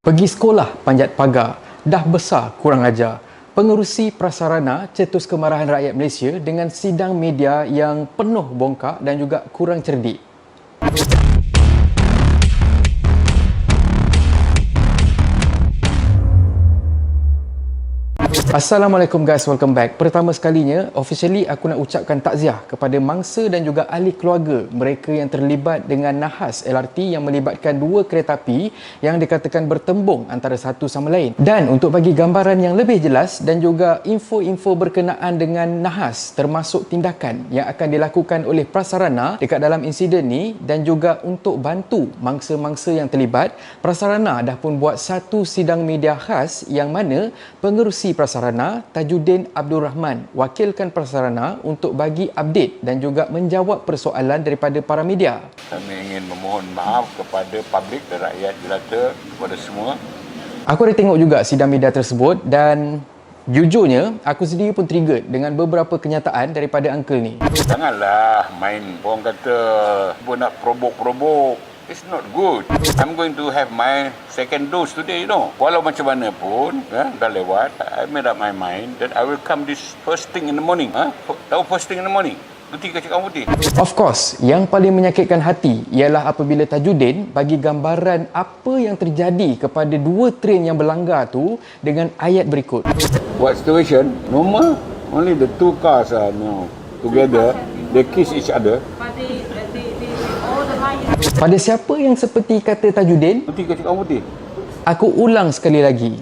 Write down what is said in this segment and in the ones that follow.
Pergi sekolah panjat pagar, dah besar kurang ajar. Pengerusi prasarana cetus kemarahan rakyat Malaysia dengan sidang media yang penuh bongkak dan juga kurang cerdik. Assalamualaikum guys, welcome back. Pertama sekalinya, officially aku nak ucapkan takziah kepada mangsa dan juga ahli keluarga mereka yang terlibat dengan nahas LRT yang melibatkan dua kereta api yang dikatakan bertembung antara satu sama lain. Dan untuk bagi gambaran yang lebih jelas dan juga info-info berkenaan dengan nahas termasuk tindakan yang akan dilakukan oleh prasarana dekat dalam insiden ni dan juga untuk bantu mangsa-mangsa yang terlibat, prasarana dah pun buat satu sidang media khas yang mana pengerusi prasarana Tajuddin Abdul Rahman wakilkan prasarana untuk bagi update dan juga menjawab persoalan daripada para media. Kami ingin memohon maaf kepada publik dan rakyat jelata, kepada semua. Aku ada tengok juga sidang media tersebut dan jujurnya aku sendiri pun triggered dengan beberapa kenyataan daripada uncle ni. Janganlah main, orang kata pun nak probok-probok. It's not good. I'm going to have my second dose today, you know. Walau macam mana pun, dah lewat, I made up my mind that I will come this first thing in the morning. Tahu first thing in the morning? Putih ke cakap putih? Of course, yang paling menyakitkan hati ialah apabila Tajuddin bagi gambaran apa yang terjadi kepada dua train yang berlanggar tu dengan ayat berikut. What situation? Normal. Only the two cars are now together. They kiss each other. Pada siapa yang seperti kata Tajuddin? Putih ke cakap putih? Aku ulang sekali lagi.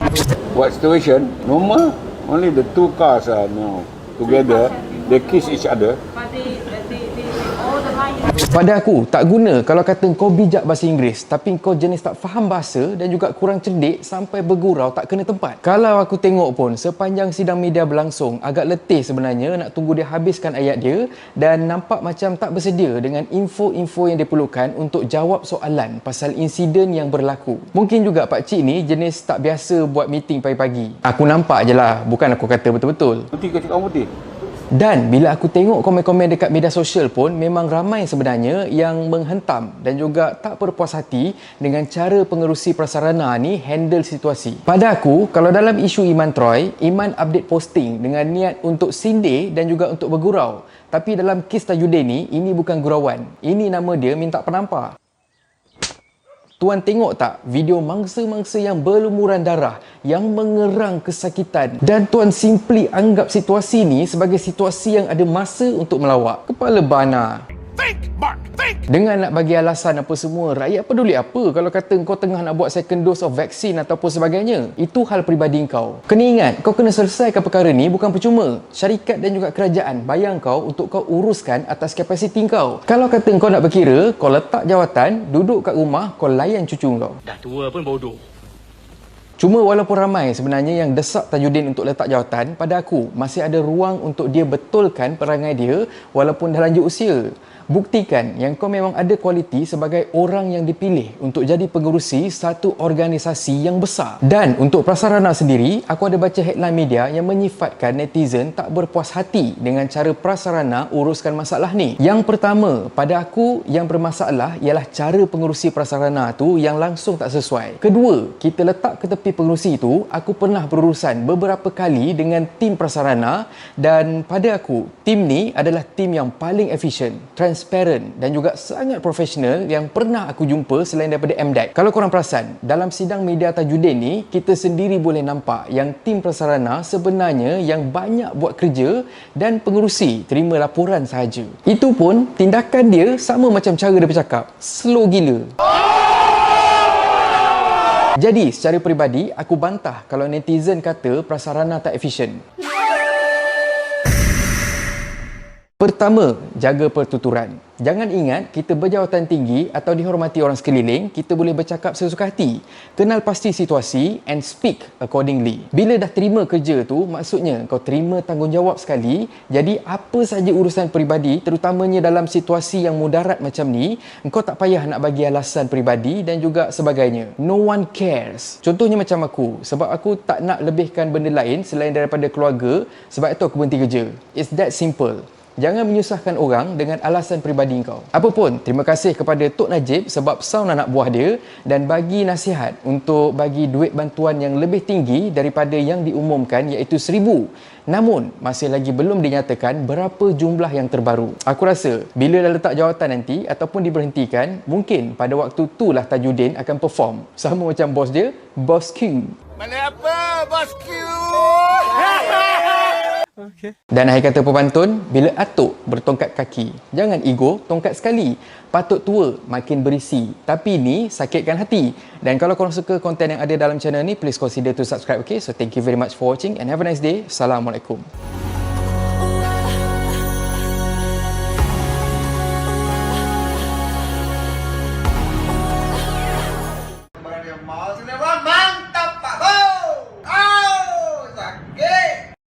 What situation? Normal. Only the two cars are now together. They kiss each other. Pada aku, tak guna kalau kata kau bijak bahasa Inggeris tapi kau jenis tak faham bahasa dan juga kurang cerdik sampai bergurau tak kena tempat. Kalau aku tengok pun sepanjang sidang media berlangsung, agak letih sebenarnya nak tunggu dia habiskan ayat dia dan nampak macam tak bersedia dengan info-info yang diperlukan untuk jawab soalan pasal insiden yang berlaku. Mungkin juga Pak Cik ni jenis tak biasa buat meeting pagi-pagi. Aku nampak je lah, bukan aku kata betul-betul. Putih ke cakap putih? Dan bila aku tengok komen-komen dekat media sosial pun memang ramai sebenarnya yang menghentam dan juga tak berpuas hati dengan cara pengerusi prasarana ni handle situasi. Pada aku, kalau dalam isu Iman Troy, Iman update posting dengan niat untuk sindir dan juga untuk bergurau. Tapi dalam kes Tajuddin ni, ini bukan gurauan. Ini nama dia minta penampar. Tuan tengok tak video mangsa-mangsa yang berlumuran darah, yang mengerang kesakitan dan tuan simply anggap situasi ni sebagai situasi yang ada masa untuk melawak. Kepala bana. Think, Mark, think. Dengan nak bagi alasan apa semua, rakyat peduli apa kalau kata kau tengah nak buat second dose of vaksin ataupun sebagainya. Itu hal peribadi kau. Kena ingat, kau kena selesaikan perkara ni bukan percuma. Syarikat dan juga kerajaan bayar kau untuk kau uruskan atas kapasiti kau. Kalau kata kau nak berkira, kau letak jawatan, duduk kat rumah, kau layan cucu kau. Dah tua pun bodoh. Cuma walaupun ramai sebenarnya yang desak Tajuddin untuk letak jawatan, pada aku masih ada ruang untuk dia betulkan perangai dia walaupun dah lanjut usia. Buktikan yang kau memang ada kualiti sebagai orang yang dipilih untuk jadi pengerusi satu organisasi yang besar. Dan untuk prasarana sendiri, aku ada baca headline media yang menyifatkan netizen tak berpuas hati dengan cara prasarana uruskan masalah ni. Yang pertama, pada aku yang bermasalah ialah cara pengerusi prasarana tu yang langsung tak sesuai. Kedua, kita letak ke tepi pengerusi tu, aku pernah berurusan beberapa kali dengan tim prasarana dan pada aku, tim ni adalah tim yang paling efisien, transparent dan juga sangat profesional yang pernah aku jumpa selain daripada MDEC. Kalau korang perasan, dalam sidang media Tajuddin ni, kita sendiri boleh nampak yang tim prasarana sebenarnya yang banyak buat kerja dan pengerusi terima laporan sahaja. Itu pun tindakan dia sama macam cara dia bercakap. Slow gila. Jadi, secara peribadi, aku bantah kalau netizen kata prasarana tak efisien. Pertama, jaga pertuturan. Jangan ingat kita berjawatan tinggi atau dihormati orang sekeliling, kita boleh bercakap sesuka hati. Kenal pasti situasi and speak accordingly. Bila dah terima kerja tu, maksudnya kau terima tanggungjawab sekali. Jadi apa saja urusan peribadi, terutamanya dalam situasi yang mudarat macam ni, kau tak payah nak bagi alasan peribadi dan juga sebagainya. No one cares. Contohnya macam aku, sebab aku tak nak lebihkan benda lain selain daripada keluarga, sebab itu aku berhenti kerja. It's that simple. Jangan menyusahkan orang dengan alasan peribadi kau. Apapun, terima kasih kepada Tok Najib sebab sound anak buah dia dan bagi nasihat untuk bagi duit bantuan yang lebih tinggi daripada yang diumumkan iaitu 1,000. Namun, masih lagi belum dinyatakan berapa jumlah yang terbaru. Aku rasa, bila dah letak jawatan nanti ataupun diberhentikan, mungkin pada waktu itulah Tajuddin akan perform. Sama macam bos dia, Bos Q. Mana apa, bosku? Dan akhir kata pepantun, bila atuk bertongkat kaki, jangan ego, tongkat sekali. Patut tua, makin berisi. Tapi ni, sakitkan hati. Dan kalau korang suka konten yang ada dalam channel ni, please consider to subscribe, okay? So, thank you very much for watching and have a nice day. Assalamualaikum.